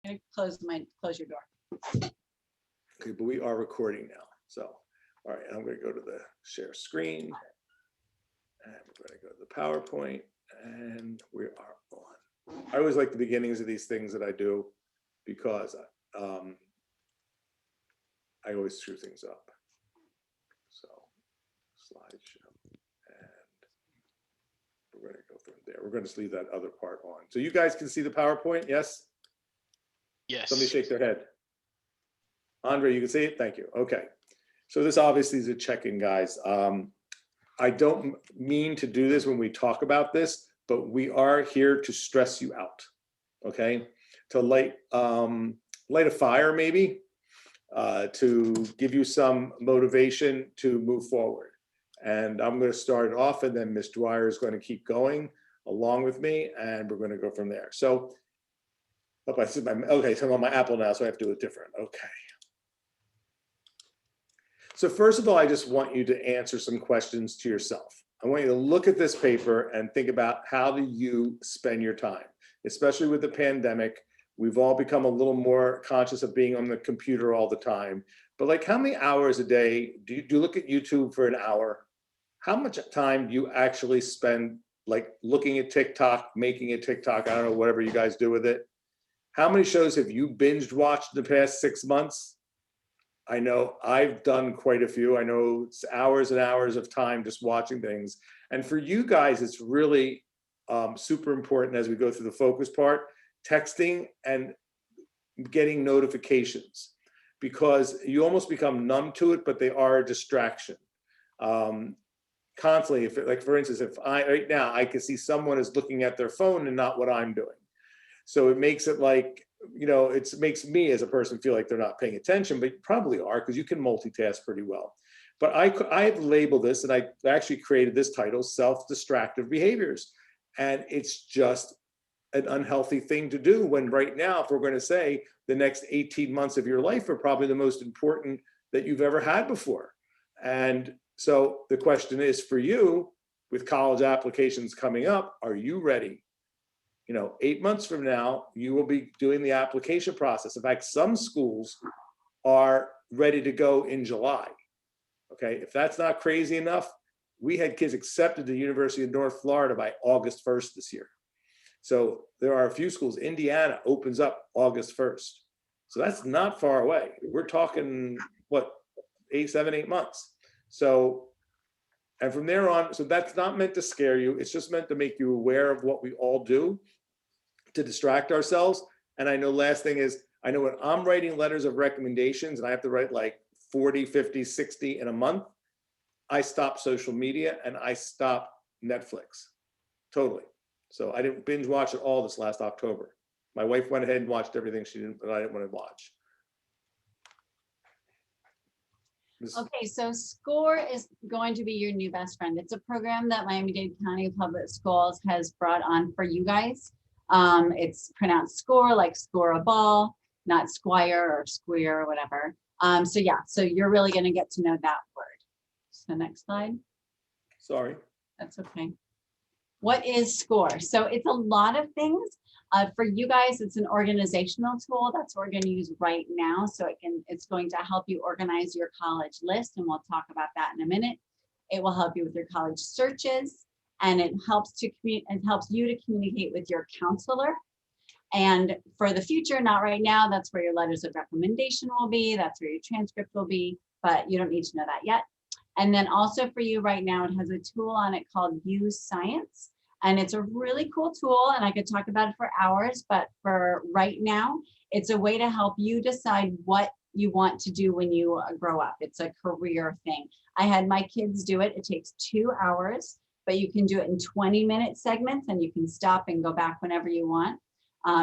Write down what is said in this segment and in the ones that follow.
I'm gonna close your door. Okay, but we are recording now. So, all right, I'm going to go to the share screen. And we're going to go to the PowerPoint. And we are on. I always like the beginnings of these things that I do because I always screw things up. So, slideshow. And we're going to go from there. We're going to leave that other part on. So you guys can see the PowerPoint, yes? Yes. Somebody shake their head. Andre, you can see it? Thank you. Okay. So this obviously is a check-in, guys. I don't mean to do this when we talk about this, but we are here to stress you out, okay? To light a fire maybe, to give you some motivation to move forward. And I'm going to start it off, and then Ms. Dwyer is going to keep going along with me, and we're going to go from there. So, okay, so I'm on my Apple now, so I have to do it different. Okay. So first of all, I just want you to answer some questions to yourself. I want you to look at this paper and think about how do you spend your time, especially with the pandemic. We've all become a little more conscious of being on the computer all the time. But like, how many hours a day do you look at YouTube for an hour? How much time do you actually spend like looking at TikTok, making a TikTok? I don't know, whatever you guys do with it. How many shows have you binged watched in the past 6 months? I know I've done quite a few. I know it's hours and hours of time just watching things. And for you guys, it's really super important as we go through the focus part, texting and getting notifications, because you almost become numb to it, but they are a distraction. Constantly, if like for instance, if right now I can see someone is looking at their phone and not what I'm doing. So it makes it like, you know, it makes me as a person feel like they're not paying attention, but you probably are, because you can multitask pretty well. But I've labeled this, and I actually created this title, self-distractive behaviors. And it's just an unhealthy thing to do when right now, if we're going to say the next 18 months of your life are probably the most important that you've ever had before. And so the question is for you, with college applications coming up, are you ready? You know, 8 months from now, you will be doing the application process. In fact, some schools are ready to go in July. Okay, if that's not crazy enough, we had kids accepted to the University of North Florida by August 1st this year. So there are a few schools. Indiana opens up August 1st. So that's not far away. We're talking, what, 7, 8 months. So, and from there on, so that's not meant to scare you. It's just meant to make you aware of what we all do to distract ourselves. And I know last thing is, I know when I'm writing letters of recommendations and I have to write like 40, 50, 60 in a month, I stop social media and I stop Netflix, totally. So I didn't binge watch it all this last October. My wife went ahead and watched everything she didn't, but I didn't want to watch. Okay, so SCORE is going to be your new best friend. It's a program that Miami-Dade County Public Schools has brought on for you guys. It's pronounced SCORE, like score a ball, not squire or square or whatever. So yeah, so you're really going to get to know that word. So next slide. Sorry. That's okay. What is SCORE? So it's a lot of things. For you guys, it's an organizational tool. That's what we're going to use right now. So it's going to help you organize your college list, and we'll talk about that in a minute. It will help you with your college searches, and it helps you to communicate with your counselor. And for the future, not right now, that's where your letters of recommendation will be. That's where your transcript will be, but you don't need to know that yet. And then also for you right now, it has a tool on it called Use Science. And it's a really cool tool, and I could talk about it for hours, but for right now, it's a way to help you decide what you want to do when you grow up. It's a career thing. I had my kids do it. It takes 2 hours, but you can do it in 20-minute segments, and you can stop and go back whenever you want.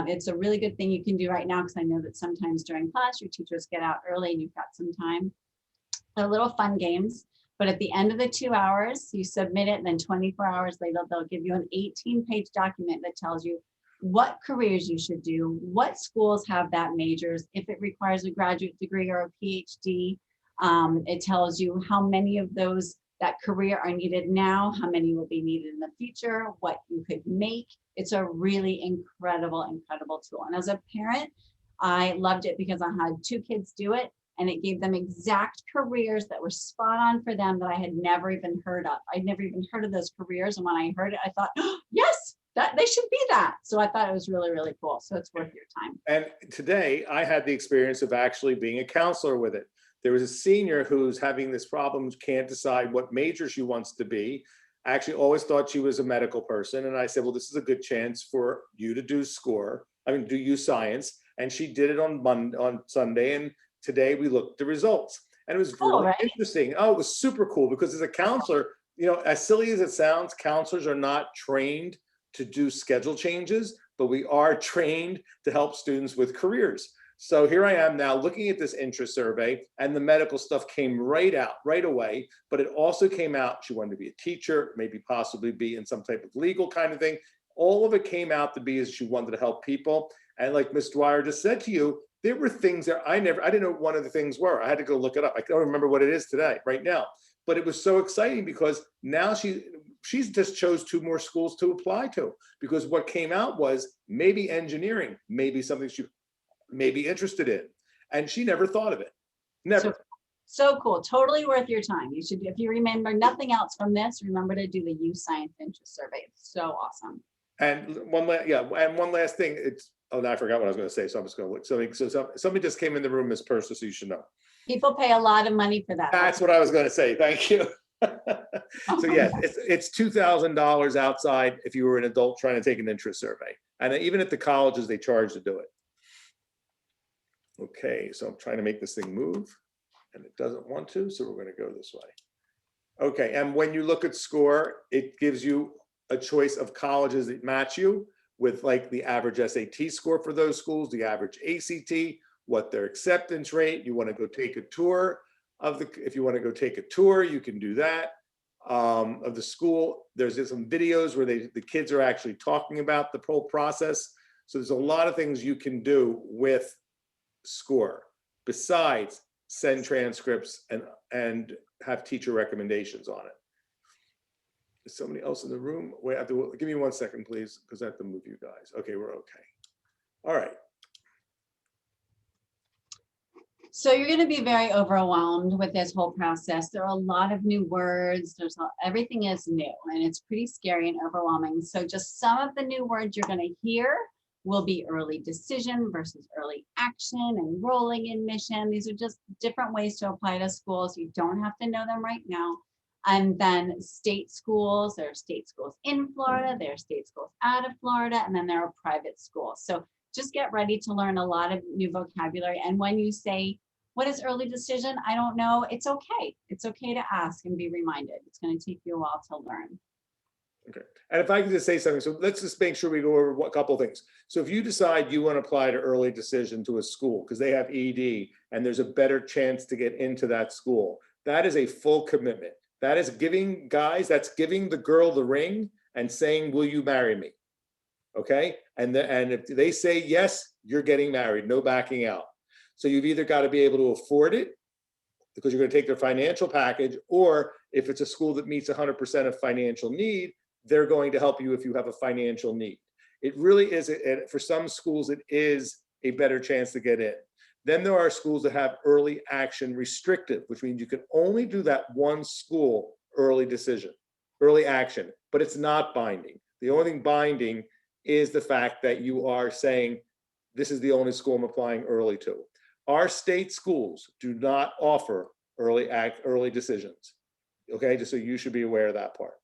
It's a really good thing you can do right now, because I know that sometimes during class, your teachers get out early and you've got some time. They're little fun games. But at the end of the 2 hours, you submit it, and then 24 hours later, they'll give you an 18-page document that tells you what careers you should do, what schools have that majors, if it requires a graduate degree or a PhD. It tells you how many of those that career are needed now, how many will be needed in the future, what you could make. It's a really incredible, incredible tool. And as a parent, I loved it because I had 2 kids do it, and it gave them exact careers that were spot on for them that I had never even heard of. I'd never even heard of those careers. And when I heard it, I thought, oh, yes, that they should be that. So I thought it was really, really cool. So it's worth your time. And today I had the experience of actually being a counselor with it. There was a senior who's having this problem, can't decide what major she wants to be. I actually always thought she was a medical person. And I said, well, this is a good chance for you to do do use science. And she did it on Sunday. And today we looked at the results. And it was really interesting. Oh, it was super cool because as a counselor, as silly as it sounds, counselors are not trained to do schedule changes, but we are trained to help students with careers. So here I am now looking at this interest survey, and the medical stuff came right away, but it also came out she wanted to be a teacher, maybe possibly be in some type of legal kind of thing. All of it came out to be as she wanted to help people. And like Ms. Dwyer just said to you, there were things that I didn't know what one of the things were. I had to go look it up. I don't remember what it is today, right now. But it was so exciting because now she's just chose 2 more schools to apply to, because what came out was maybe engineering, maybe something she may be interested in. And she never thought of it. Never. So cool. Totally worth your time. You should, if you remember nothing else from this, remember to do the Use Science Interest Survey. It's so awesome. And one last thing. I forgot what I was going to say. So I'm just going to look. So somebody just came in the room as person, so you should know. People pay a lot of money for that. That's what I was going to say. Thank you. So yeah, it's $2,000 outside if you were an adult trying to take an interest survey. And even at the colleges, they charge to do it. Okay, so I'm trying to make this thing move and it doesn't want to, so we're going to go this way. Okay, and when you look at SCORE, it gives you a choice of colleges that match you with like the average SAT score for those schools, the average ACT, what their acceptance rate. You want to go take a tour if you want to go take a tour, you can do that of the school. There's some videos where the kids are actually talking about the whole process. So there's a lot of things you can do with SCORE besides send transcripts and have teacher recommendations on it. Is somebody else in the room? Wait, give me 1 second, please, because I have to move you guys. Okay, we're okay. All right. So you're going to be very overwhelmed with this whole process. There are a lot of new words. Everything is new, and it's pretty scary and overwhelming. So just some of the new words you're going to hear will be early decision versus early action, and rolling admission. These are just different ways to apply to schools. You don't have to know them right now. And then state schools, there are state schools in Florida, there are state schools out of Florida, and then there are private schools. So just get ready to learn a lot of new vocabulary. And when you say, what is early decision? I don't know. It's okay. It's okay to ask and be reminded. It's going to take you a while to learn. Okay. And if I can just say something, so let's just make sure we go over a couple of things. So if you decide you want to apply to early decision to a school because they have ED and there's a better chance to get into that school, that is a full commitment. That is giving the girl the ring and saying, will you marry me? Okay. And if they say yes, you're getting married, no backing out. So you've either got to be able to afford it because you're going to take their financial package, or if it's a school that meets 100% of financial need, they're going to help you if you have a financial need. It really is, for some schools, it is a better chance to get in. Then there are schools that have early action restrictive, which means you can only do that one school early action, but it's not binding. The only thing binding is the fact that you are saying, this is the only school I'm applying early to. Our state schools do not offer early decisions. Okay, just so you should be aware of that part.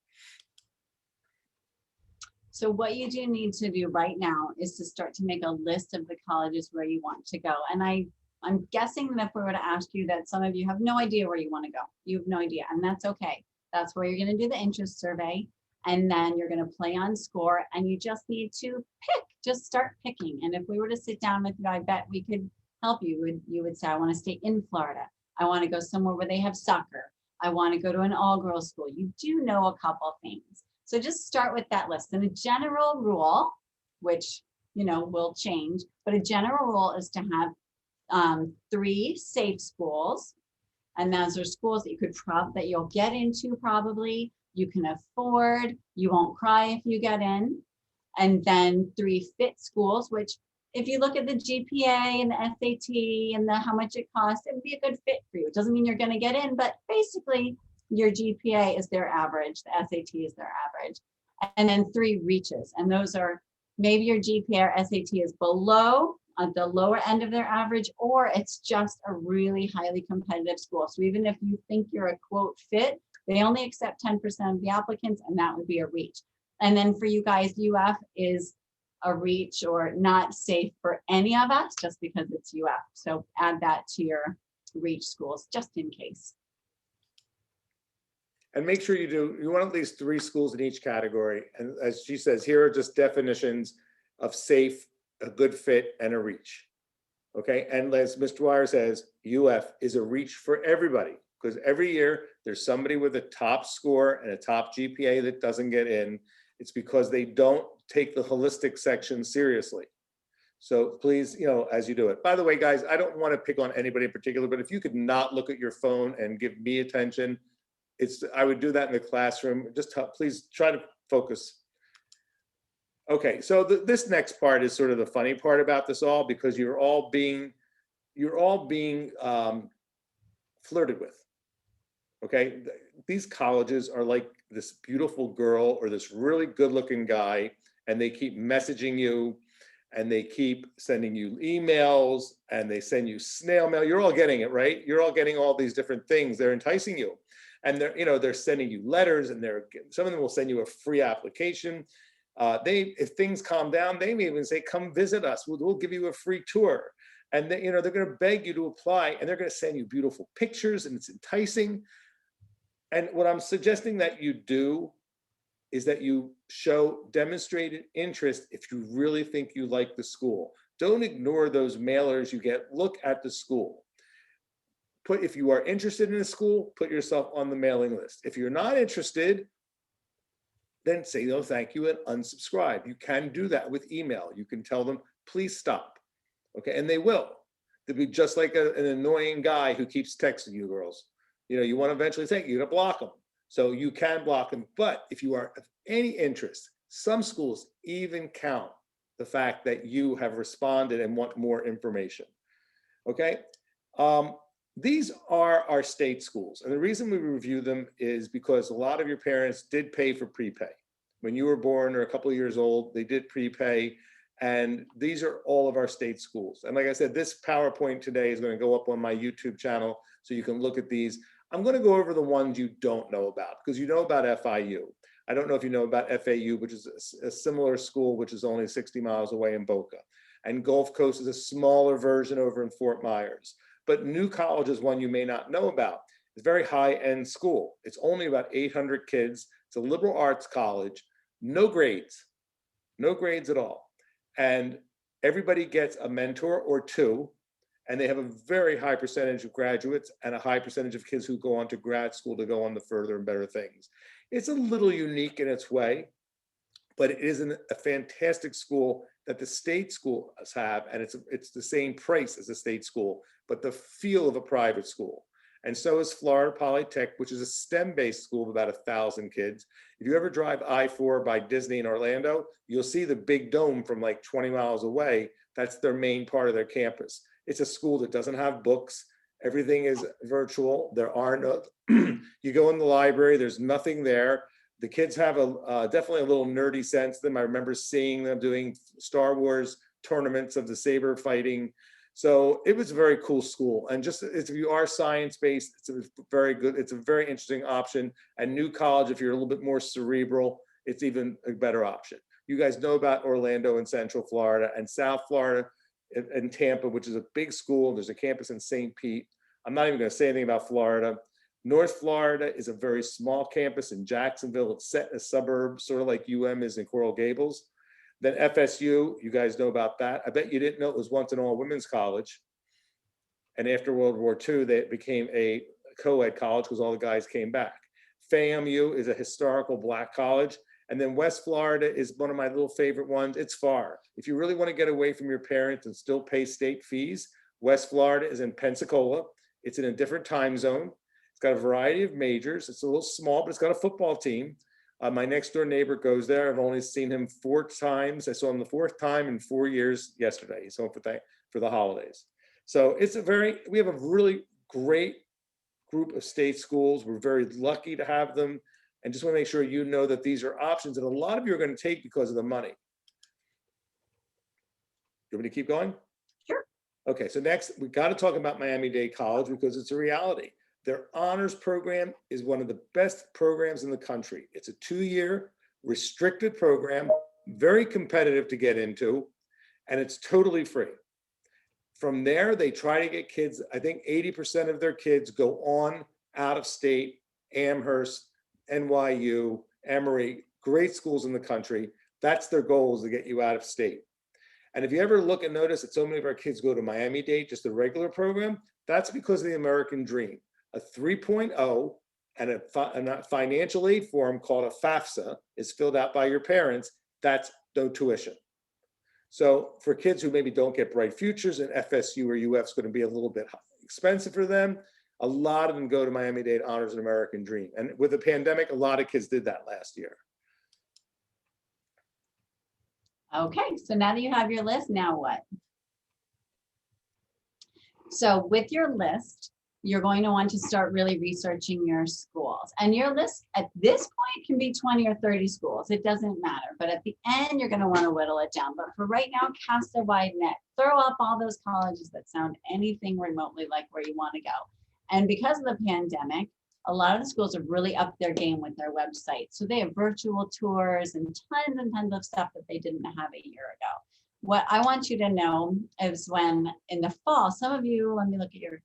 So what you do need to do right now is to start to make a list of the colleges where you want to go. And I'm guessing that if we were to ask you, that some of you have no idea where you want to go. You have no idea, and that's okay. That's where you're going to do the interest survey, and then you're going to play on SCORE, and you just need to pick. Just start picking. And if we were to sit down with you, I bet we could help you. You would say, I want to stay in Florida. I want to go somewhere where they have soccer. I want to go to an all-girls school. You do know a couple things. So just start with that list. And a general rule, which will change, but a general rule is to have 3 safe schools. And those are schools that you could that you'll get into probably, you can afford, you won't cry if you get in. And then 3 fit schools, which if you look at the GPA and the SAT and the how much it costs, it would be a good fit for you. It doesn't mean you're going to get in, but basically your GPA is their average, the SAT is their average, and then 3 reaches. And those are maybe your GPA or SAT is below at the lower end of their average, or it's just a really highly competitive school. So even if you think you're a quote fit, they only accept 10% of the applicants, and that would be a reach. And then for you guys, UF is a reach or not safe for any of us just because it's UF. So add that to your reach schools just in case. And make sure you want at least 3 schools in each category. And as she says, here are just definitions of safe, a good fit, and a reach. Okay, and as Mr. Dwyer says, UF is a reach for everybody, because every year there's somebody with a top score and a top GPA that doesn't get in. It's because they don't take the holistic section seriously. So please, as you do it. By the way, guys, I don't want to pick on anybody in particular, but if you could not look at your phone and give me attention, I would do that in the classroom. Just please try to focus. Okay, so this next part is sort of the funny part about this all, because you're all being flirted with. Okay, these colleges are like this beautiful girl or this really good-looking guy, and they keep messaging you, and they keep sending you emails, and they send you snail mail. You're all getting it, right? You're all getting all these different things. They're enticing you, and they're sending you letters, and some of them will send you a free application. If things calm down, they may even say, "Come visit us. We'll give you a free tour." And they're going to beg you to apply, and they're going to send you beautiful pictures, and it's enticing. And what I'm suggesting that you do is that you show demonstrated interest if you really think you like the school. Don't ignore those mailers you get. Look at the school. If you are interested in a school, put yourself on the mailing list. If you're not interested, then say no thank you and unsubscribe. You can do that with email. You can tell them, please stop. Okay, and they will. They'll be just like an annoying guy who keeps texting you, girls. You want to eventually say, you're going to block them. So you can block them. But if you are of any interest, some schools even count the fact that you have responded and want more information. Okay. These are our state schools. And the reason we review them is because a lot of your parents did pay for prepay. When you were born or a couple of years old, they did prepay. And these are all of our state schools. And like I said, this PowerPoint today is going to go up on my YouTube channel, so you can look at these. I'm going to go over the ones you don't know about, because you know about FIU. I don't know if you know about FAU, which is a similar school, which is only 60 miles away in Boca. And Gulf Coast is a smaller version over in Fort Myers. But New College is one you may not know about. It's a very high-end school. It's only about 800 kids. It's a liberal arts college, no grades at all. And everybody gets a mentor or 2, and they have a very high percentage of graduates and a high percentage of kids who go on to grad school to go on to further and better things. It's a little unique in its way, but it is a fantastic school that the state schools have, and it's the same price as a state school, but the feel of a private school. And so is Florida Polytech, which is a STEM-based school of about 1,000 kids. If you ever drive I-4 by Disney in Orlando, you'll see the big dome from like 20 miles away. That's their main part of their campus. It's a school that doesn't have books. Everything is virtual. There are no, you go in the library, there's nothing there. The kids have definitely a little nerdy sense to them. I remember seeing them doing Star Wars tournaments of the saber fighting. So it was a very cool school. And just if you are science-based, it's a very interesting option. And New College, if you're a little bit more cerebral, it's even a better option. You guys know about Orlando and Central Florida and South Florida and Tampa, which is a big school. There's a campus in St. Pete. I'm not even going to say anything about Florida. North Florida is a very small campus in Jacksonville. It's set in a suburb, sort of like UM is in Coral Gables. Then FSU, you guys know about that. I bet you didn't know it was once an all-women's college. And after World War II, they became a co-ed college because all the guys came back. FAMU is a historical Black college. And then West Florida is one of my little favorite ones. It's far. If you really want to get away from your parents and still pay state fees, West Florida is in Pensacola. It's in a different time zone. It's got a variety of majors. It's a little small, but it's got a football team. My next door neighbor goes there. I've only seen him 4 times. I saw him the 4th time in 4 years yesterday. He's home for the holidays. So it's we have a really great group of state schools. We're very lucky to have them. And just want to make sure you know that these are options that a lot of you are going to take because of the money. You want me to keep going? Sure. Okay, so next we got to talk about Miami-Dade College because it's a reality. Their honors program is one of the best programs in the country. It's a 2-year restricted program, very competitive to get into, and it's totally free. From there, they try to get kids, I think 80% of their kids go on out of state, Amherst, NYU, Emory, great schools in the country. That's their goal, is to get you out of state. And if you ever look and notice that so many of our kids go to Miami-Dade, just a regular program, that's because of the American dream. A 3.0 and a financial aid form called a FAFSA is filled out by your parents. That's no tuition. So for kids who maybe don't get bright futures, and FSU or UF is going to be a little bit expensive for them, a lot of them go to Miami-Dade Honors and American Dream. And with the pandemic, a lot of kids did that last year. Okay, so now that you have your list, now what? So with your list, you're going to want to start really researching your schools. And your list at this point can be 20 or 30 schools. It doesn't matter. But at the end, you're going to want to whittle it down. But for right now, cast a wide net. Throw up all those colleges that sound anything remotely like where you want to go. And because of the pandemic, a lot of the schools have really upped their game with their website. So they have virtual tours and tons of stuff that they didn't have a year ago. What I want you to know is when in the fall, some of you, let me look at your,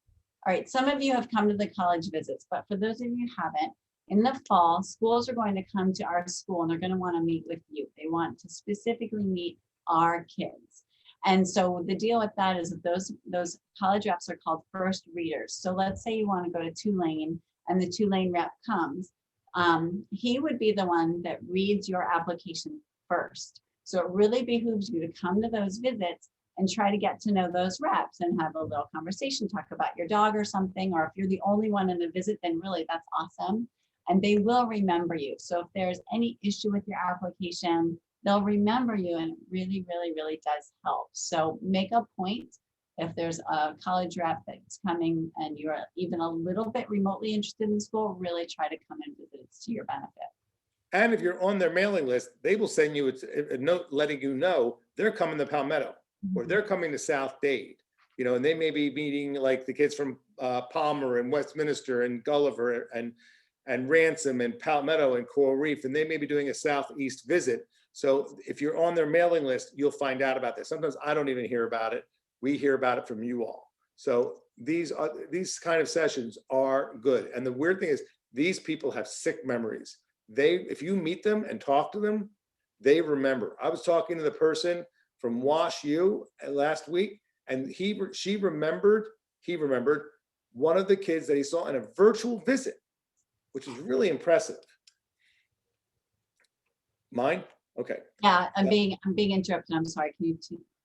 all right, some of you have come to the college visits, but for those of you who haven't, in the fall, schools are going to come to our school and they're going to want to meet with you. They want to specifically meet our kids. And so the deal with that is that those college reps are called first readers. So let's say you want to go to Tulane and the Tulane rep comes, he would be the one that reads your application first. So it really behooves you to come to those visits and try to get to know those reps and have a little conversation, talk about your dog or something, or if you're the only one in the visit, then really that's awesome. And they will remember you. So if there's any issue with your application, they'll remember you, and it really, really, really does help. So make a point. If there's a college rep that's coming and you're even a little bit remotely interested in school, really try to come and visit. It's to your benefit. And if you're on their mailing list, they will send you a note letting you know they're coming to Palmetto or they're coming to South Dade, you know, and they may be meeting like the kids from Palmer and Westminster and Gulliver and Ransom and Palmetto and Coral Reef, and they may be doing a Southeast visit. So if you're on their mailing list, you'll find out about this. Sometimes I don't even hear about it. We hear about it from you all. So these kind of sessions are good. And the weird thing is these people have sick memories. If you meet them and talk to them, they remember. I was talking to the person from Wash U last week, and he remembered one of the kids that he saw in a virtual visit, which is really impressive. Mine? Okay. Yeah, I'm being interrupted. I'm sorry. Can you?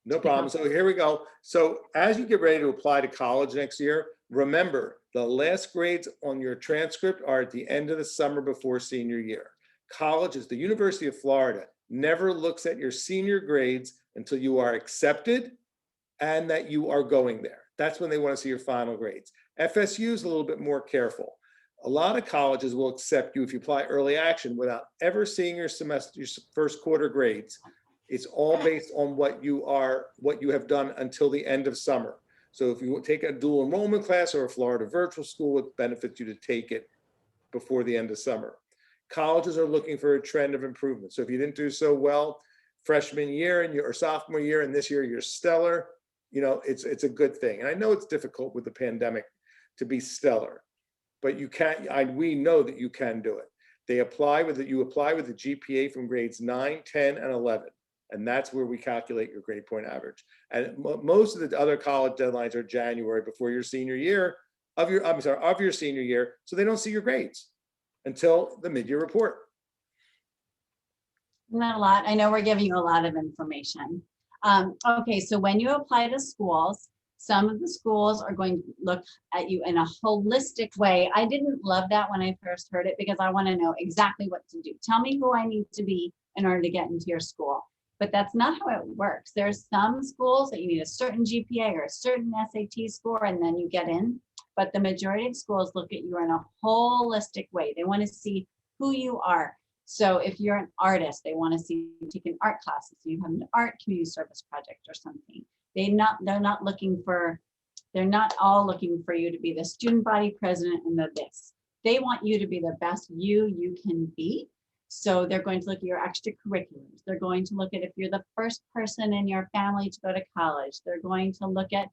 No problem. So here we go. So as you get ready to apply to college next year, remember the last grades on your transcript are at the end of the summer before senior year. College is the University of Florida, never looks at your senior grades until you are accepted and that you are going there. That's when they want to see your final grades. FSU is a little bit more careful. A lot of colleges will accept you if you apply early action without ever seeing your first quarter grades. It's all based on what you have done until the end of summer. So if you take a dual enrollment class or a Florida virtual school, it benefits you to take it before the end of summer. Colleges are looking for a trend of improvement. So if you didn't do so well freshman year or sophomore year, and this year you're stellar, you know, it's a good thing. And I know it's difficult with the pandemic to be stellar, but you can. We know that you can do it. You apply with the GPA from grades 9, 10, and 11. And that's where we calculate your grade point average. And most of the other college deadlines are January before your senior year of your senior year. So they don't see your grades until the mid-year report. Not a lot. I know we're giving you a lot of information. Okay, so when you apply to schools, Some of the schools are going to look at you in a holistic way. I didn't love that when I first heard it because I want to know exactly what to do. Tell me who I need to be in order to get into your school. But that's not how it works. There's some schools that you need a certain GPA or a certain SAT score and then you get in. But the majority of schools look at you in a holistic way. They want to see who you are. So if you're an artist, they want to see you taking art classes. You have an art community service project or something. They're not all looking for you to be the student body president and the this. They want you to be the best you can be. So they're going to look at your extracurriculars. They're going to look at if you're the first person in your family to go to college. They're going to look at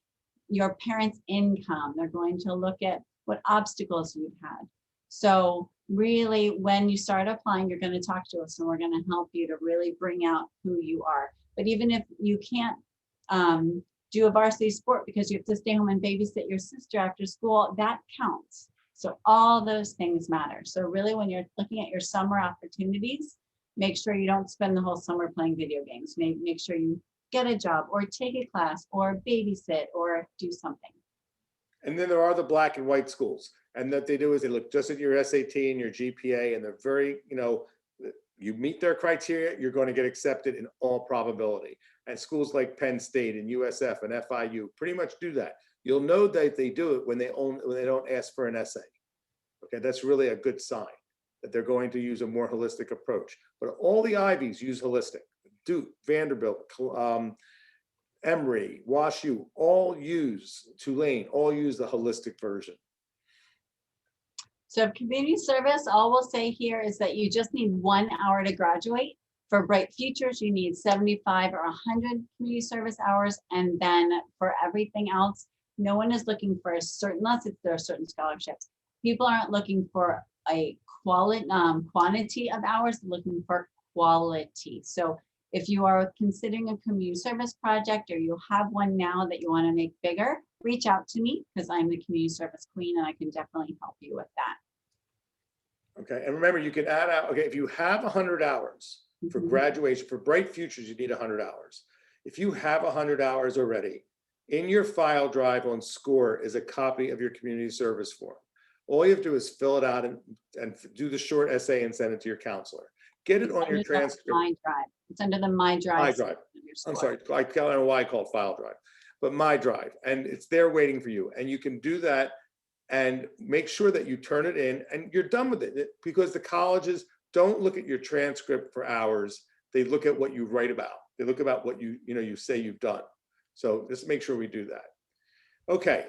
your parents' income. They're going to look at what obstacles you've had. So really, when you start applying, you're going to talk to us and we're going to help you to really bring out who you are. But even if you can't do a varsity sport because you have to stay home and babysit your sister after school, that counts. So all those things matter. So really, when you're looking at your summer opportunities, make sure you don't spend the whole summer playing video games. Make sure you get a job or take a class or babysit or do something. And then there are the black and white schools. And what they do is they look just at your SAT and your GPA, and they're very, you meet their criteria, you're going to get accepted in all probability. And schools like Penn State and USF and FIU pretty much do that. You'll know that they do it when they don't ask for an essay. Okay, that's really a good sign that they're going to use a more holistic approach. But all the Ivies use holistic. Duke, Vanderbilt, Emory, WashU, Tulane, all use the holistic version. So community service, all we'll say here is that you just need 1 hour to graduate. For Bright Futures, you need 75 or 100 community service hours. And then for everything else, no one is looking for a certain, unless there are certain scholarships. People aren't looking for a quantity of hours, they're looking for quality. So if you are considering a community service project or you have one now that you want to make bigger, reach out to me because I'm the community service queen and I can definitely help you with that. Okay, and remember, you can add out, okay, if you have 100 hours for graduation, for Bright Futures, you need 100 hours. If you have 100 hours already, in your file drive on SCORE is a copy of your community service form. All you have to do is fill it out and do the short essay and send it to your counselor. Get it on your transcript. My Drive. It's under the My Drive. My Drive. I'm sorry, I don't know why I call it file drive, but My Drive, and it's there waiting for you. And you can do that and make sure that you turn it in and you're done with it, because the colleges don't look at your transcript for hours. They look at what you write about. They look about what you say you've done. So just make sure we do that. Okay.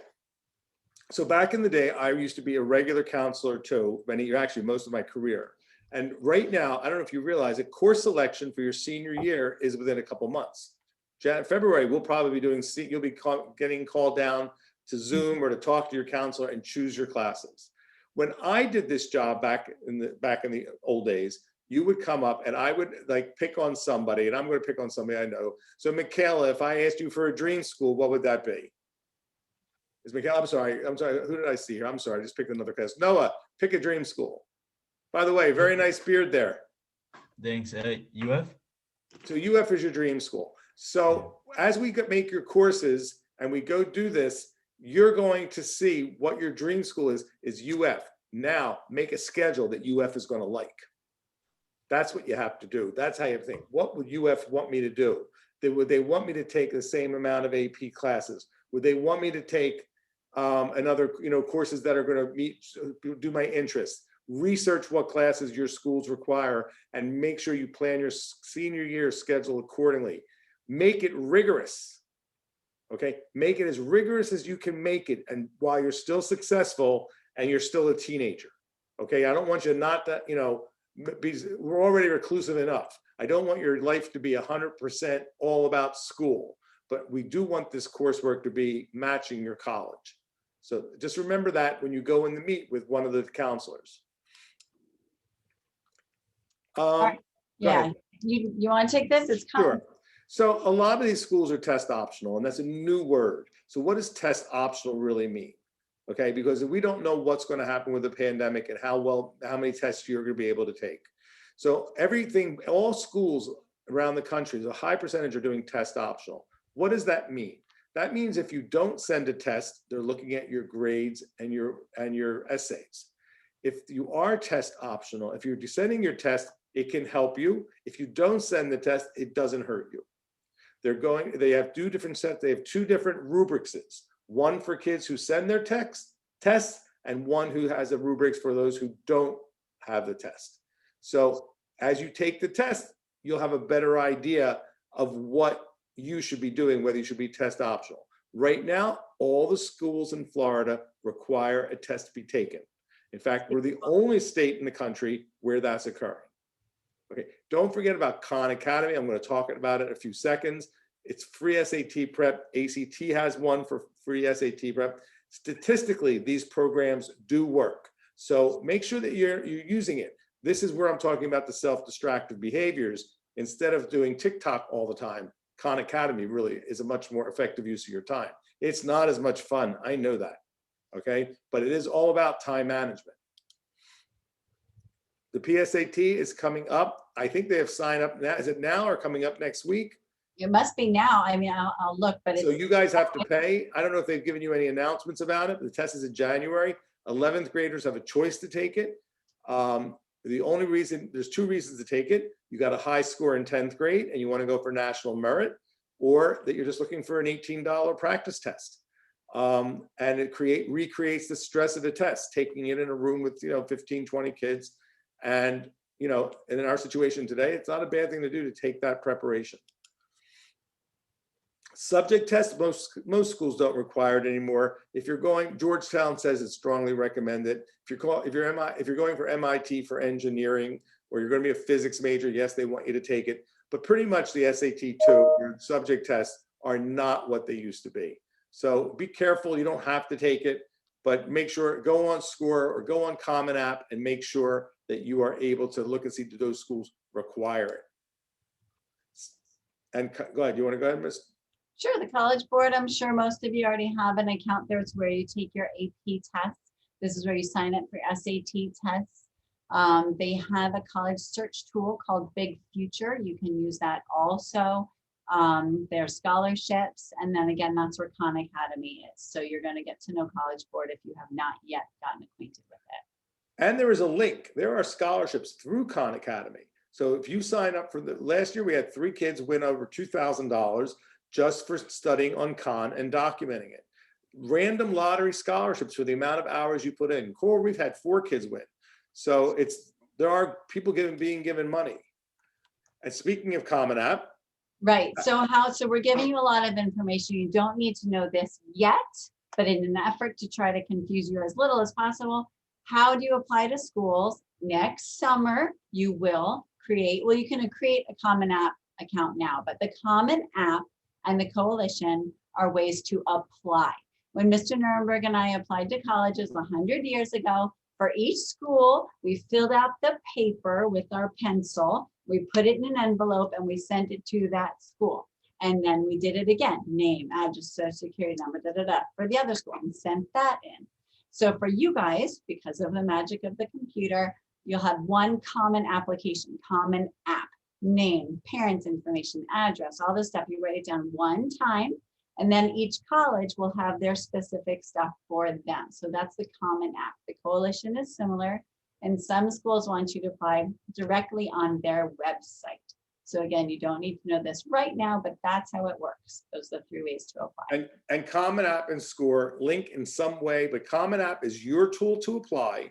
So back in the day, I used to be a regular counselor too, actually most of my career. And right now, I don't know if you realize that course selection for your senior year is within a couple months. February, we'll probably be doing, you'll be getting called down to Zoom or to talk to your counselor and choose your classes. When I did this job back in the old days, you would come up and I would pick on somebody, and I'm going to pick on somebody I know. So Michaela, if I asked you for a dream school, what would that be? Is Michaela, I'm sorry, who did I see here? I'm sorry, I just picked another class. Noah, pick a dream school. By the way, very nice beard there. Thanks. UF? So UF is your dream school. So as we make your courses and we go do this, you're going to see what your dream school is UF. Now make a schedule that UF is going to like. That's what you have to do. That's how you think. What would UF want me to do? Would they want me to take the same amount of AP classes? Would they want me to take another, courses that are going to do my interests? Research what classes your schools require and make sure you plan your senior year schedule accordingly. Make it rigorous. Okay, make it as rigorous as you can make it, and while you're still successful and you're still a teenager. Okay, I don't want you not that, we're already reclusive enough. I don't want your life to be 100% all about school, but we do want this coursework to be matching your college. So just remember that when you go in the meet with one of the counselors. Yeah, you want to take this? It's coming. Sure. So a lot of these schools are test optional, and that's a new word. So what does test optional really mean? Okay, because we don't know what's going to happen with the pandemic and how many tests you're going to be able to take. So all schools around the country, a high percentage are doing test optional. What does that mean? That means if you don't send a test, they're looking at your grades and your essays. If you are test optional, if you're sending your test, it can help you. If you don't send the test, it doesn't hurt you. They have two different sets. They have two different rubrics. One for kids who send their tests, and one who has a rubrics for those who don't have the test. So as you take the test, you'll have a better idea of what you should be doing, whether you should be test optional. Right now, all the schools in Florida require a test to be taken. In fact, we're the only state in the country where that's occurring. Okay, don't forget about Khan Academy. I'm going to talk about it in a few seconds. It's free SAT prep. ACT has one for free SAT prep. Statistically, these programs do work. So make sure that you're using it. This is where I'm talking about the self-destructive behaviors. Instead of doing TikTok all the time, Khan Academy really is a much more effective use of your time. It's not as much fun, I know that, okay? But it is all about time management. The PSAT is coming up. I think they have signed up now. Is it now or coming up next week? It must be now. I mean, I'll look, but So you guys have to pay. I don't know if they've given you any announcements about it. The test is in January. 11th graders have a choice to take it. The only reason, there's two reasons to take it. You got a high score in 10th grade and you want to go for national merit, or that you're just looking for an $18 practice test. And it recreates the stress of the test, taking it in a room with 15, 20 kids. And in our situation today, it's not a bad thing to do to take that preparation. Subject test, most schools don't require it anymore. If you're going, Georgetown says it's strongly recommended. If you're going for MIT for engineering, or you're going to be a physics major, yes, they want you to take it. But pretty much the SAT 2 or subject tests are not what they used to be. So be careful. You don't have to take it, but make sure, go on Score or go on Common App and make sure that you are able to look and see do those schools require it. And go ahead. You want to go ahead, Ms. sure, the College Board, I'm sure most of you already have an account there. It's where you take your AP tests. This is where you sign up for SAT tests. They have a college search tool called Big Future. You can use that also. Their scholarships, and then again, that's where Khan Academy is. So you're going to get to know College Board if you have not yet gotten acquainted with it. And there is a link. There are scholarships through Khan Academy. So if you sign up for last year, we had 3 kids win over $2,000 just for studying on Khan and documenting it. Random lottery scholarships for the amount of hours you put in. Coral, we've had 4 kids win. So there are people being given money. And speaking of Common App. Right. So we're giving you a lot of information. You don't need to know this yet, but in an effort to try to confuse you as little as possible, how do you apply to schools? Next summer, you will create, well, you can create a Common App account now, but the Common App and the Coalition are ways to apply. When Mr. Nerenberg and I applied to colleges 100 years ago, for each school, we filled out the paper with our pencil, we put it in an envelope and we sent it to that school. And then we did it again, name, address, social security number, for the other school, and sent that in. So for you guys, because of the magic of the computer, you'll have one common application, Common App, name, parents' information, address, all this stuff. You write it down one time, and then each college will have their specific stuff for them. So that's the Common App. The Coalition is similar, and some schools want you to apply directly on their website. So again, you don't need to know this right now, but that's how it works. Those are the 3 ways to apply. And Common App and Score link in some way, but Common App is your tool to apply,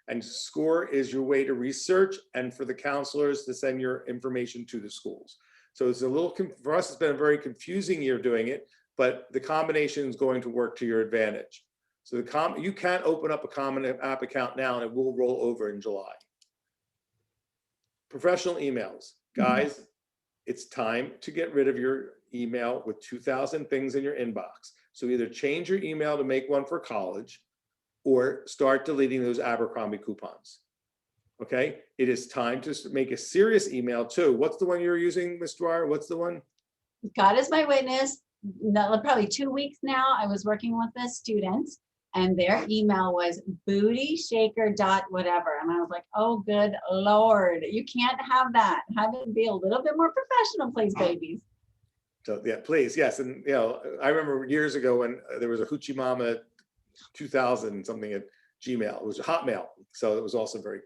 and Score is your way to research and for the counselors to send your information to the schools. So it's a little, for us, it's been a very confusing year doing it, but the combination is going to work to your advantage. So you can't open up a Common App account now and it will roll over in July. Professional emails. Guys, it's time to get rid of your email with 2,000 things in your inbox. So either change your email to make one for college or start deleting those Abercrombie coupons. Okay, it is time to make a serious email too. What's the one you're using, Ms. Dwyer? What's the one? God is my witness. No, probably 2 weeks now, I was working with a student and their email was bootyshaker.whatever. And I was like, oh, good Lord, you can't have that. Have it be a little bit more professional, please, babies. So yeah, please, yes. And I remember years ago when there was a Hoochie Mama 2000 something at Gmail. It was a Hotmail. So it was also very,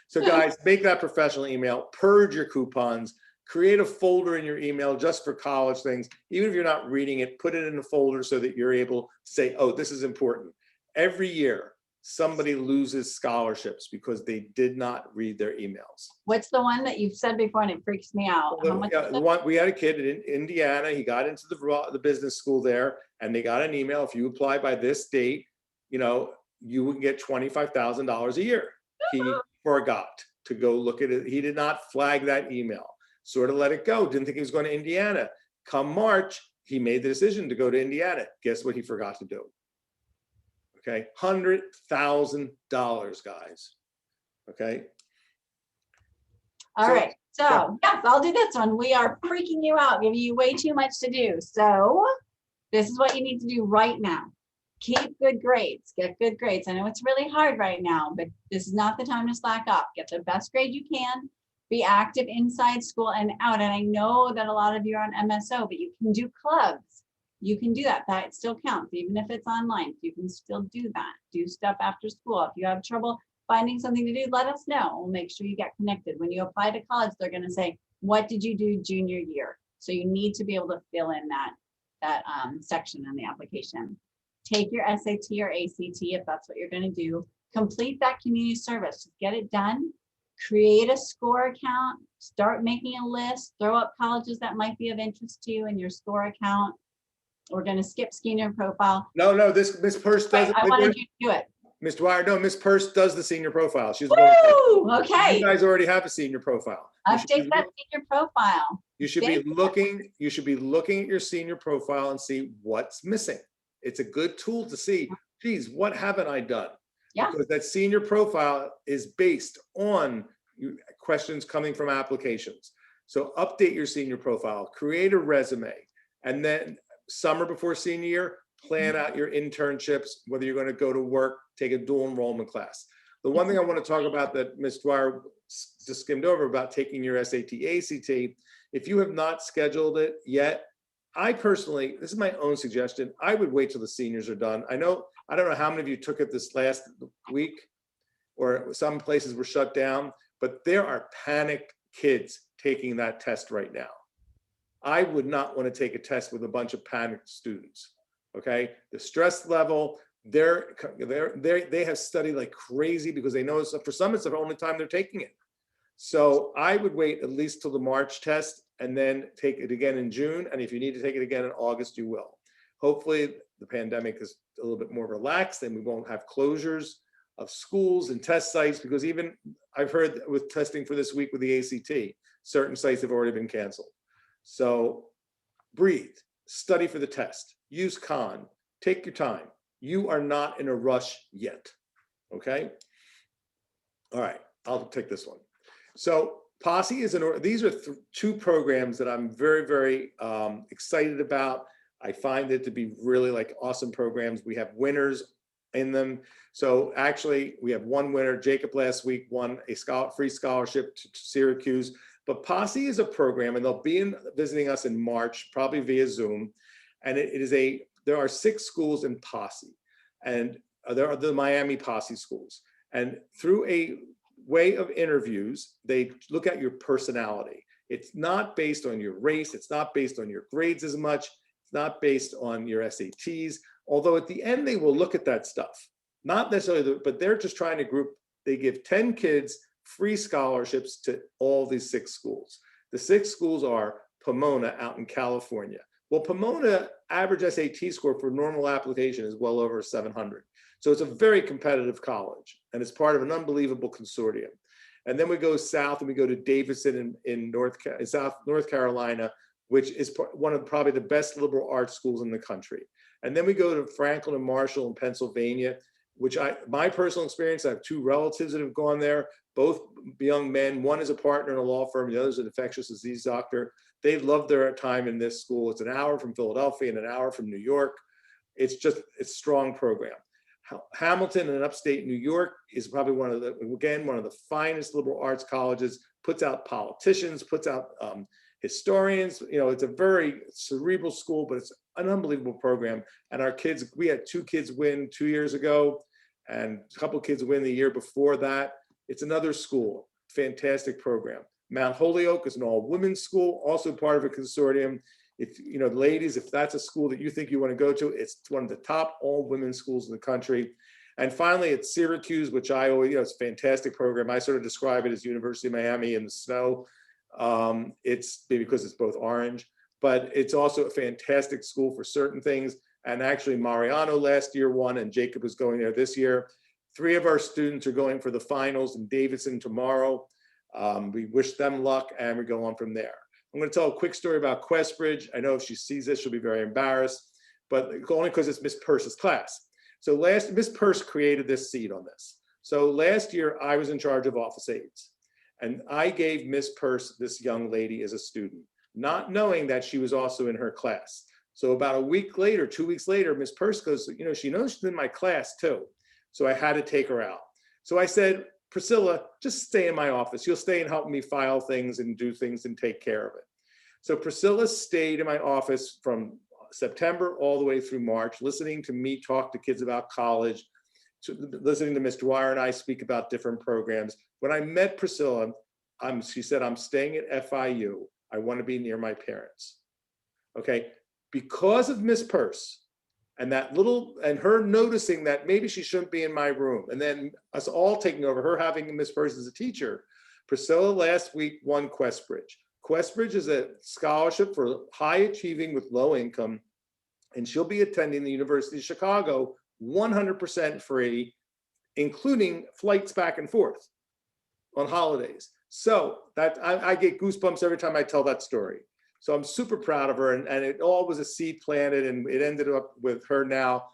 so guys, make that professional email, purge your coupons, create a folder in your email just for college things. Even if you're not reading it, put it in a folder so that you're able to say, oh, this is important. Every year, somebody loses scholarships because they did not read their emails. What's the one that you've said before and it freaks me out? How much? Yeah, the one, we had a kid in Indiana. He got into the business school there, and they got an email. If you apply by this date, you would get $25,000 a year. He forgot to go look at it. He did not flag that email. Sort of let it go. Didn't think he was going to Indiana. Come March, he made the decision to go to Indiana. Guess what he forgot to do? Okay, $100,000, guys. Okay. All right. So yes, I'll do this one. We are freaking you out, giving you way too much to do. So this is what you need to do right now. Keep good grades, get good grades. I know it's really hard right now, but this is not the time to slack off. Get the best grade you can, be active inside school and out. And I know that a lot of you are on MSO, but you can do clubs. You can do that. That still counts, even if it's online. You can still do that. Do stuff after school. If you have trouble finding something to do, let us know. We'll make sure you get connected. When you apply to college, they're going to say, what did you do junior year? So you need to be able to fill in that section in the application. Take your SAT or ACT if that's what you're going to do. Complete that community service. Just get it done. Create a score account. Start making a list. Throw up colleges that might be of interest to you in your score account. We're going to skip senior profile. No, this Miss Purse does. I wanted you to do it. Miss Dwyer, no, Miss Purse does the senior profile. She's Woo! Okay. You guys already have a senior profile. Update that senior profile. You should be looking. You should be looking at your senior profile and see what's missing. It's a good tool to see, geez, what haven't I done? Yeah. Because that senior profile is based on questions coming from applications. So update your senior profile, create a resume, and then summer before senior year, plan out your internships, whether you're going to go to work, take a dual enrollment class. The one thing I want to talk about that Ms. Dwyer just skimmed over about taking your SAT, ACT, if you have not scheduled it yet, I personally, this is my own suggestion, I would wait till the seniors are done. I don't know how many of you took it this last week, or some places were shut down, but there are panicked kids taking that test right now. I would not want to take a test with a bunch of panicked students, okay? The stress level, they have studied like crazy because they know for some it's the only time they're taking it. So I would wait at least till the March test and then take it again in June. And if you need to take it again in August, you will. Hopefully the pandemic is a little bit more relaxed and we won't have closures of schools and test sites, because even I've heard with testing for this week with the ACT, certain sites have already been canceled. So breathe, study for the test, use Khan, take your time. You are not in a rush yet, okay? All right, I'll take this one. So Posse is these are two programs that I'm very, very excited about. I find it to be really like awesome programs. We have winners in them. So actually we have one winner. Jacob last week won a free scholarship to Syracuse. But Posse is a program, and they'll be visiting us in March, probably via Zoom. And there are 6 schools in Posse, and there are the Miami Posse schools. And through a way of interviews, they look at your personality. It's not based on your race. It's not based on your grades as much. It's not based on your SATs, although at the end they will look at that stuff. Not necessarily, but they're just trying to group. They give 10 kids free scholarships to all these 6 schools. The 6 schools are Pomona out in California. Well, Pomona average SAT score for normal application is well over 700. So it's a very competitive college, and it's part of an unbelievable consortium. And then we go south and we go to Davidson in South North Carolina, which is one of probably the best liberal arts schools in the country. And then we go to Franklin and Marshall in Pennsylvania, which my personal experience, I have 2 relatives that have gone there, both young men. One is a partner in a law firm, the other is an infectious disease doctor. They love their time in this school. It's an hour from Philadelphia and an hour from New York. It's a strong program. Hamilton in upstate New York is probably one of the finest liberal arts colleges, puts out politicians, puts out historians. You know, it's a very cerebral school, but it's an unbelievable program. And our kids, we had 2 kids win 2 years ago and a couple kids win the year before that. It's another school, fantastic program. Mount Holyoke is an all-women's school, also part of a consortium. If, you know, ladies, if that's a school that you think you want to go to, it's one of the top all-women's schools in the country. And finally, it's Syracuse, which I always, you know, it's a fantastic program. I sort of describe it as University of Miami in the snow. It's because it's both orange, but it's also a fantastic school for certain things. And actually, Mariano last year won, and Jacob is going there this year. 3 of our students are going for the finals in Davidson tomorrow. We wish them luck, and we go on from there. I'm going to tell a quick story about Questbridge. I know if she sees this, she'll be very embarrassed, but only because it's Miss Purse's class. So Miss Purse created this seat on this. So last year, I was in charge of office aides, and I gave Miss Purse this young lady as a student, not knowing that she was also in her class. So about a week later, 2 weeks later, Miss Purse goes, you know, she knows she's in my class too. So I had to take her out. So I said, Priscilla, just stay in my office. You'll stay and help me file things and do things and take care of it. So Priscilla stayed in my office from September all the way through March, listening to me talk to kids about college, listening to Miss Dwyer and I speak about different programs. When I met Priscilla, she said, I'm staying at FIU. I want to be near my parents. Okay, because of Miss Purse and and her noticing that maybe she shouldn't be in my room, and then us all taking over, her having Miss Purse as a teacher, Priscilla last week won Questbridge. Questbridge is a scholarship for high achieving with low income, and she'll be attending the University of Chicago 100% free, including flights back and forth on holidays. So that I get goosebumps every time I tell that story. So I'm super proud of her, and it all was a seed planted, and it ended up with her now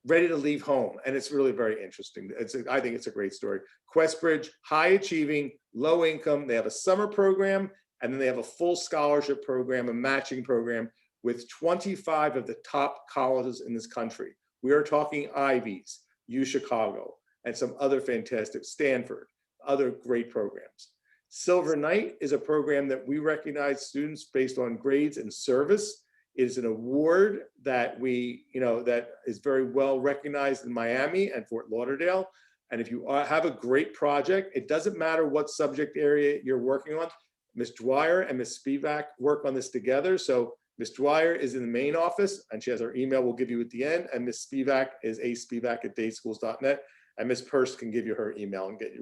ready to leave home. And it's really very interesting. I think it's a great story. Questbridge, high achieving, low income. They have a summer program, and then they have a full scholarship program, a matching program with 25 of the top colleges in this country. We are talking Ivies, U Chicago, and some other fantastic, Stanford, other great programs. Silver Knight is a program that we recognize students based on grades and service. It is an award that that is very well recognized in Miami and Fort Lauderdale. And if you have a great project, it doesn't matter what subject area you're working on. Ms. Dwyer and Ms. Spivak work on this together. So Ms. Dwyer is in the main office, and she has her email we'll give you at the end. And Ms. Spivak is aspivak@dayschools.net. And Ms. Purse can give you her email and get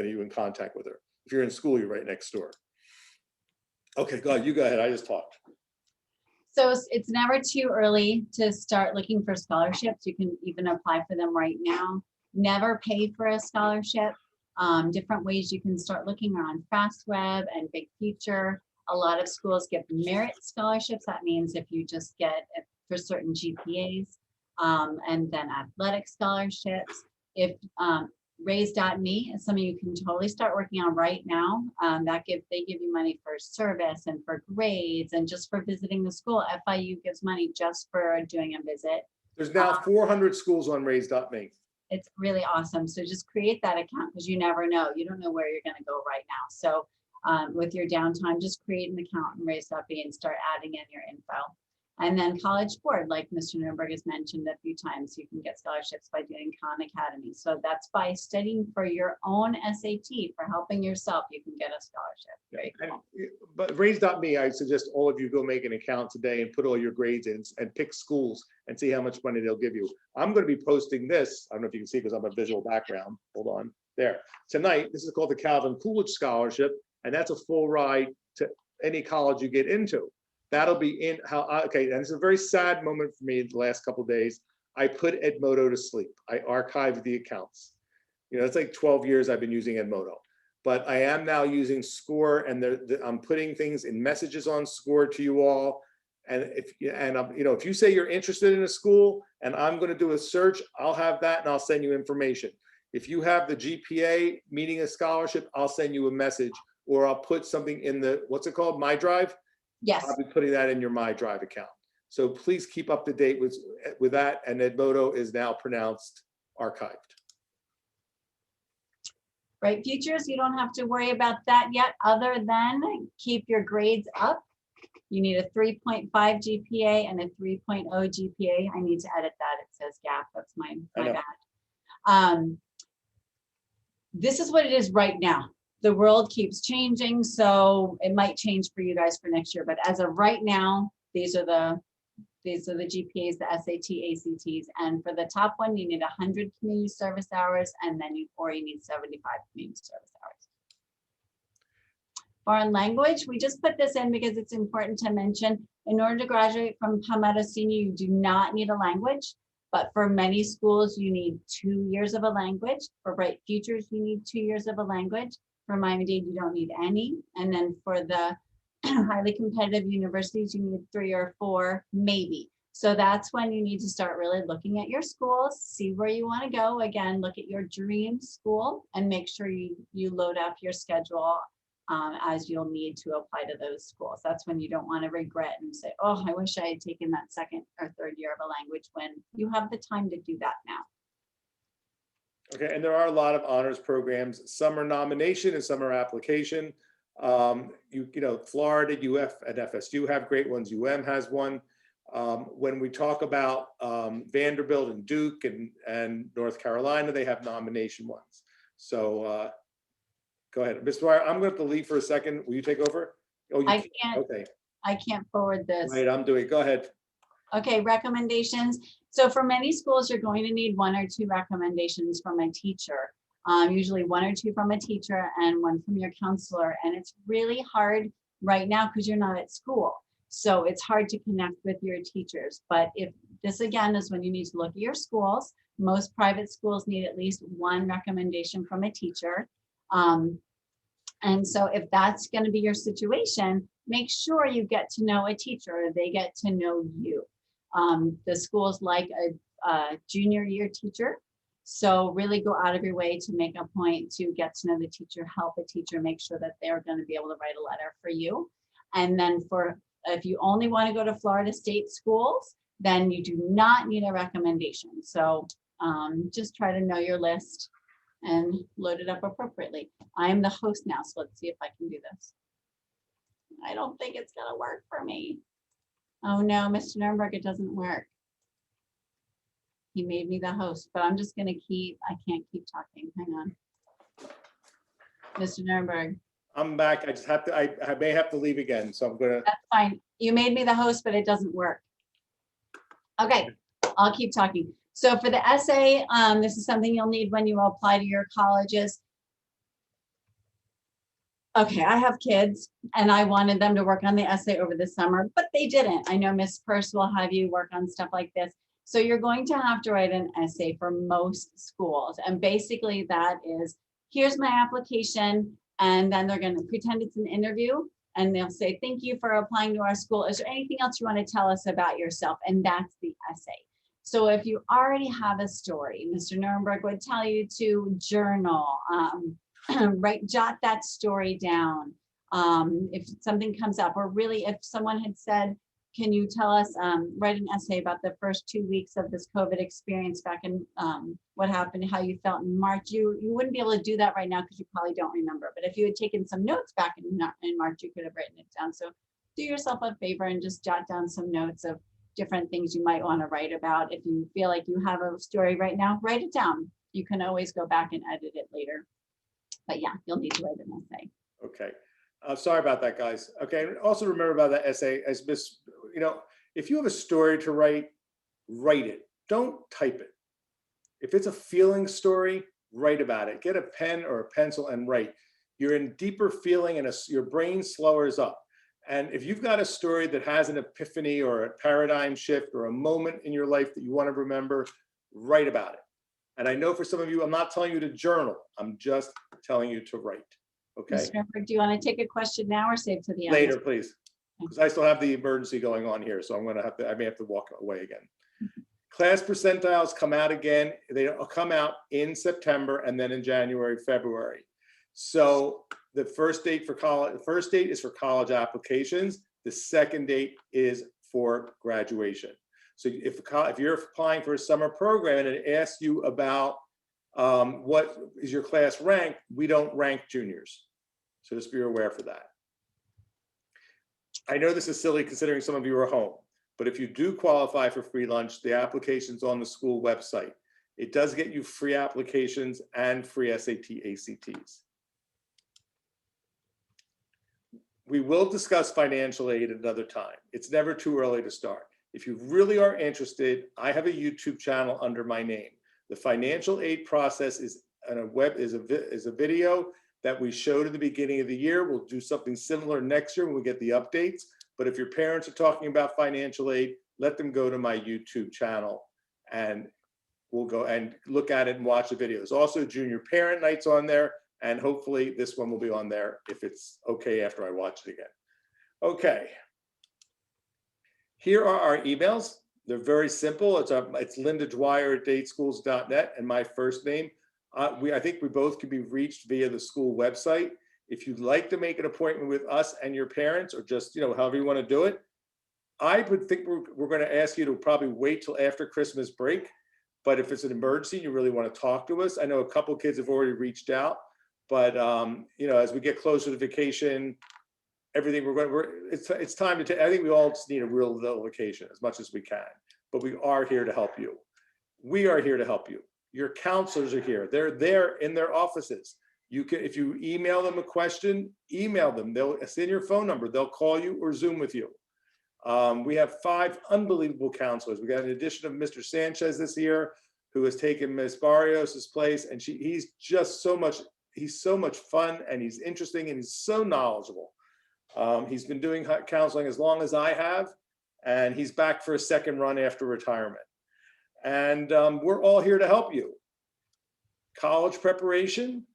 you in contact with her. If you're in school, you're right next door. Okay, you go ahead. I just talked. So it's never too early to start looking for scholarships. You can even apply for them right now. Never pay for a scholarship. Different ways you can start looking are on FastWeb and Big Future. A lot of schools give merit scholarships. That means if you just get it for certain GPAs, and then athletic scholarships. If Raise.me is something you can totally start working on right now. They give you money for service and for grades and just for visiting the school. FIU gives money just for doing a visit. There's now 400 schools on Raise.me. It's really awesome. So just create that account, because you never know. You don't know where you're going to go right now. So with your downtime, just create an account in Raise.me and start adding in your info. And then College Board, like Mr. Nerenberg has mentioned a few times, you can get scholarships by doing Khan Academy. So that's by studying for your own SAT, for helping yourself, you can get a scholarship. Very cool. But Raise.me, I suggest all of you go make an account today and put all your grades in and pick schools and see how much money they'll give you. I'm going to be posting this. I don't know if you can see because I'm a visual background. Hold on. There. Tonight, this is called the Calvin Coolidge Scholarship, and that's a full ride to any college you get into. That'll be in okay, and it's a very sad moment for me the last couple of days. I put Edmodo to sleep. I archived the accounts. You know, it's like 12 years I've been using Edmodo, but I am now using Score, and I'm putting things in messages on Score to you all. And if you say you're interested in a school and I'm going to do a search, I'll have that and I'll send you information. If you have the GPA meaning a scholarship, I'll send you a message, or I'll put something in the, what's it called? My Drive? Yes. I'll be putting that in your My Drive account. So please keep up to date with that. And Edmodo is now pronounced archived. Right, futures, you don't have to worry about that yet, other than keep your grades up You need a 3.5 GPA and a 3.0 GPA. I need to edit that. It says gap. That's my bad. This is what it is right now. The world keeps changing, so it might change for you guys for next year. But as of right now, these are the GPAs, the SAT, ACTs, and for the top one, you need 100 community service hours, and then you need 75 community service hours. Foreign language, we just put this in because it's important to mention. In order to graduate from Palmetto Senior, you do not need a language, but for many schools, you need 2 years of a language. For Bright Futures, you need 2 years of a language. For Miami-Dade, you don't need any. And then for the highly competitive universities, you need 3 or 4, maybe. So that's when you need to start really looking at your schools, see where you want to go. Again, look at your dream school and make sure you load up your schedule as you'll need to apply to those schools. That's when you don't want to regret and say, oh, I wish I had taken that 2nd or 3rd year of a language, when you have the time to do that now. Okay, and there are a lot of honors programs. Some are nomination and some are application. You know, Florida, UF, and FSU have great ones. UM has one. When we talk about Vanderbilt and Duke and North Carolina, they have nomination ones. So go ahead, Ms. Dwyer. I'm going to have to leave for a second. Will you take over? Oh, you can't. Okay. I can't forward this. Right, I'm doing. Go ahead. Okay, recommendations. So for many schools, you're going to need 1 or 2 recommendations from a teacher. Usually 1 or 2 from a teacher and 1 from your counselor. And it's really hard right now because you're not at school. So it's hard to connect with your teachers. But if this again is when you need to look at your schools, most private schools need at least 1 recommendation from a teacher. And so if that's going to be your situation, make sure you get to know a teacher or they get to know you. The schools like a junior year teacher. So really go out of your way to make a point to get to know the teacher, help a teacher, make sure that they're going to be able to write a letter for you. And then if you only want to go to Florida State schools, then you do not need a recommendation. So just try to know your list and load it up appropriately. I'm the host now, so let's see if I can do this. I don't think it's gonna work for me. Oh no, Mr. Nerenberg, it doesn't work. He made me the host, but I'm just gonna I can't keep talking, hang on. Mr. Nerenberg. I'm back. I just have to, I may have to leave again, so I'm gonna. That's fine. You made me the host, but it doesn't work. Okay, I'll keep talking. So for the essay, this is something you'll need when you apply to your colleges. Okay, I have kids and I wanted them to work on the essay over the summer, but they didn't. I know Miss Purse will have you work on stuff like this. So you're going to have to write an essay for most schools. And basically that is, here's my application. And then they're going to pretend it's an interview and they'll say, thank you for applying to our school. Is there anything else you want to tell us about yourself? And that's the essay. So if you already have a story, Mr. Nerenberg would tell you to journal, jot that story down. If something comes up, or really if someone had said, can you tell us, write an essay about the first 2 weeks of this COVID experience back in what happened, how you felt in March. You wouldn't be able to do that right now because you probably don't remember. But if you had taken some notes back in March, you could have written it down. So do yourself a favor and just jot down some notes of different things you might want to write about. If you feel like you have a story right now, write it down. You can always go back and edit it later. But yeah, you'll need to write an essay. Okay. Sorry about that, guys. Okay. Also remember about that essay, as Miss, if you have a story to write it. Don't type it. If it's a feeling story, write about it. Get a pen or a pencil and write. You're in deeper feeling and your brain slowers up. And if you've got a story that has an epiphany or a paradigm shift or a moment in your life that you want to remember, write about it. And I know for some of you, I'm not telling you to journal. I'm just telling you to write. Okay. Mr. Nerenberg, do you want to take a question now or save to the end? Later, please. Because I still have the emergency going on here. So I may have to walk away again. Class percentiles come out again. They come out in September and then in January, February. So the first date is for college applications. The second date is for graduation. So if you're applying for a summer program and it asks you about what is your class rank, we don't rank juniors. So just be aware for that. I know this is silly considering some of you are home, but if you do qualify for free lunch, the application's on the school website. It does get you free applications and free SAT, ACTs. We will discuss financial aid at another time. It's never too early to start. If you really are interested, I have a YouTube channel under my name. The financial aid process is on a is a video that we showed at the beginning of the year. We'll do something similar next year when we get the updates. But if your parents are talking about financial aid, let them go to my YouTube channel and we'll go and look at it and watch the videos. Also, junior parent night's on there, and hopefully this one will be on there if it's okay after I watch it again. Okay. Here are our emails. They're very simple. It's Linda Dwyer at dateschools.net and my first name. I think we both can be reached via the school website. If you'd like to make an appointment with us and your parents, or just, however you want to do it, I would think we're going to ask you to probably wait till after Christmas break. But if it's an emergency, you really want to talk to us. I know a couple kids have already reached out, but as we get closer to vacation, everything it's time to take. I think we all just need a real little vacation as much as we can, but we are here to help you. We are here to help you. Your counselors are here. They're there in their offices. You can, if you email them a question, email them. They'll send your phone number. They'll call you or Zoom with you. We have 5 unbelievable counselors. We got an addition of Mr. Sanchez this year, who has taken Ms. Barrios's place, and he's just so much fun, and he's interesting, and he's so knowledgeable. He's been doing counseling as long as I have, and he's back for a second run after retirement. And we're all here to help you. College preparation,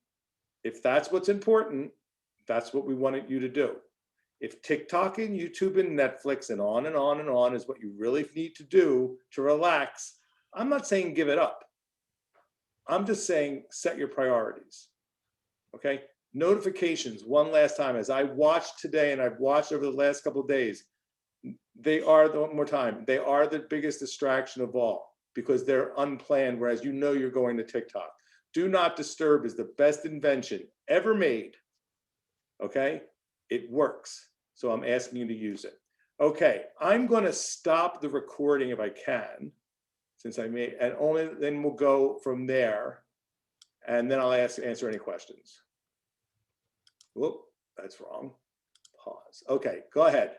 if that's what's important, that's what we wanted you to do. If TikTok and YouTube and Netflix and on and on and on is what you really need to do to relax, I'm not saying give it up. I'm just saying set your priorities, okay? Notifications, one last time, as I watched today and I've watched over the last couple of days, they are, one more time, they are the biggest distraction of all because they're unplanned, whereas you're going to TikTok. Do not disturb is the best invention ever made, okay? It works, so I'm asking you to use it. Okay, I'm gonna stop the recording if I can, since I may, and only then we'll go from there, and then I'll answer any questions. Whoop, that's wrong. Pause. Okay, go ahead.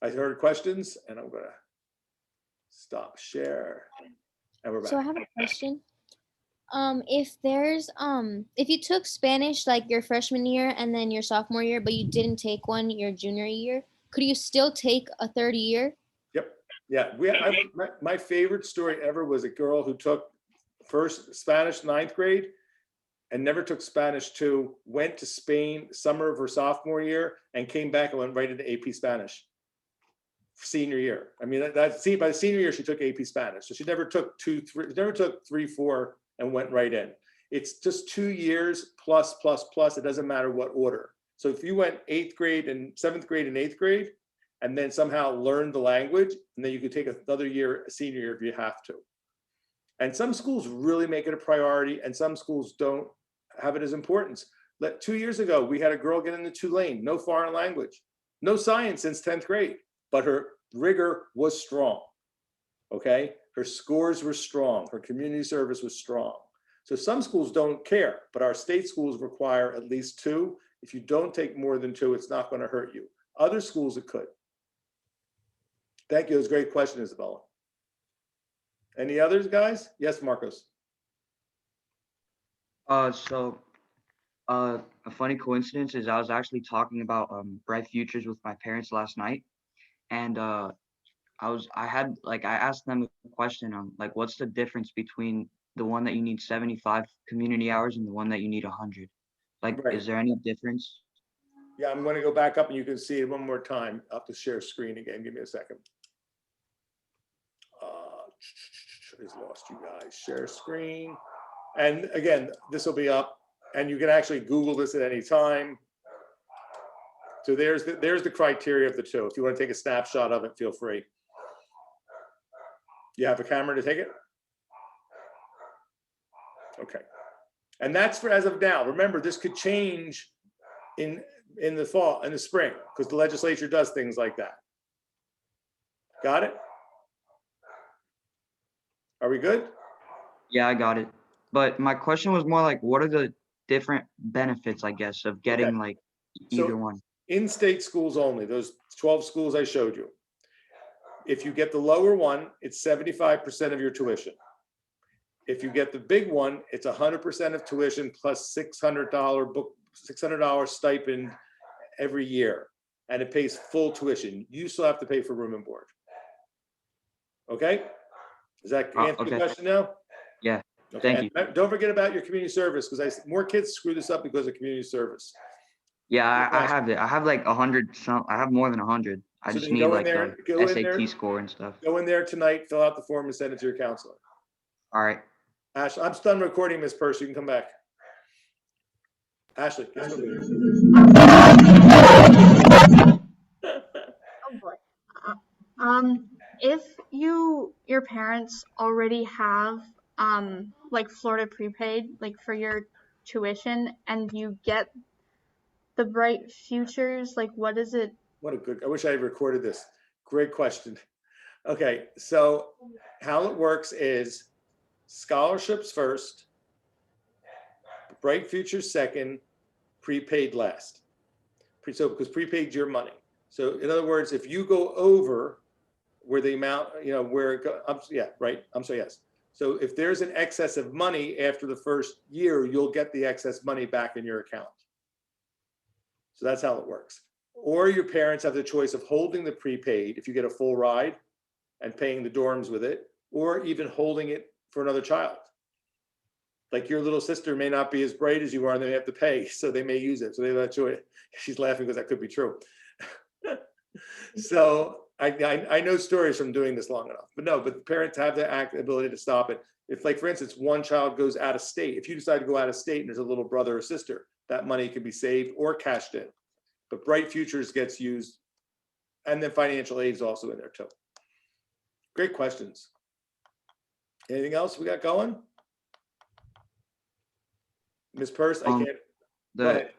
I heard questions, and I'm gonna stop share, and we're back. So I have a question. If you took Spanish like your freshman year and then your sophomore year, but you didn't take one your junior year, could you still take a third year? Yep. Yeah. My favorite story ever was a girl who took first Spanish 9th grade and never took Spanish 2, went to Spain summer of her sophomore year and came back and went right into AP Spanish senior year. I mean, by the senior year, she took AP Spanish. So she never took 2, 3, never took 3, 4 and went right in. It's just 2 years plus. It doesn't matter what order. So if you went 8th grade and 7th grade and 8th grade, and then somehow learned the language, and then you could take another year, a senior year if you have to. And some schools really make it a priority, and some schools don't have it as importance. 2 years ago, we had a girl get into Tulane, no foreign language, no science since 10th grade, but her rigor was strong, okay? Her scores were strong, her community service was strong. So some schools don't care, but our state schools require at least 2. If you don't take more than 2, it's not gonna hurt you. Other schools, it could. Thank you, it was a great question, Isabella. Any others, guys? Yes, Marcos. A funny coincidence is I was actually talking about bright futures with my parents last night, and I asked them a question on like what's the difference between the one that you need 75 community hours and the one that you need 100. Like, Right. Is there any difference? Yeah, I'm going to go back up and you can see it one more time. I'll have to share screen again. Give me a second. I just lost you guys. Share screen. And again, this will be up and you can actually Google this at any time. So there's the criteria of the 2. If you want to take a snapshot of it, feel free. You have a camera to take it? Okay. And that's for as of now. Remember, this could change in the fall, in the spring, because the legislature does things like that. Got it? Are we good? Yeah, I got it. But my question was more like, what are the different benefits, I guess, of getting like So- either one? In-state schools only, those 12 schools I showed you. If you get the lower one, it's 75% of your tuition. If you get the big one, it's 100% of tuition plus $600 stipend every year, and it pays full tuition. You still have to pay for room and board. Okay? Does that answer the Okay. question now? Yeah, Okay, thank and don't forget about your community service, because more kids screw this up because of community service. Yeah, I Yes. have it. I have like 100 some. I have more than 100. I So just then need go in like there, the go in there. SAT score and stuff. Go in there tonight, fill out the form and send it to your counselor. All right. Ashley, I'm done recording, Miss Purse. You can come back. Ashley. Yes, go. Oh boy. If your parents already have like Florida prepaid, like for your tuition, and you get the Bright Futures, like what is it? What a good, I wish I had recorded this. Great question. Okay, so how it works is scholarships first, Bright Futures second, prepaid last. So because prepaid your money. So in other words, if you go over where the amount, where it go, yeah, right. I'm sorry, yes. So if there's an excess of money after the first year, you'll get the excess money back in your account. So that's how it works. Or your parents have the choice of holding the prepaid if you get a full ride and paying the dorms with it, or even holding it for another child. Like your little sister may not be as bright as you are and they have to pay, so they may use it. So they have that choice. She's laughing because that could be true. So I know stories from doing this long enough, but parents have the ability to stop it. If, like, for instance, one child goes out of state, if you decide to go out of state and there's a little brother or sister, that money can be saved or cashed in. But Bright Futures gets used, and then financial aid is also in there too. Great questions. Anything else we got going? Ms. Purse, I can't. Go ahead.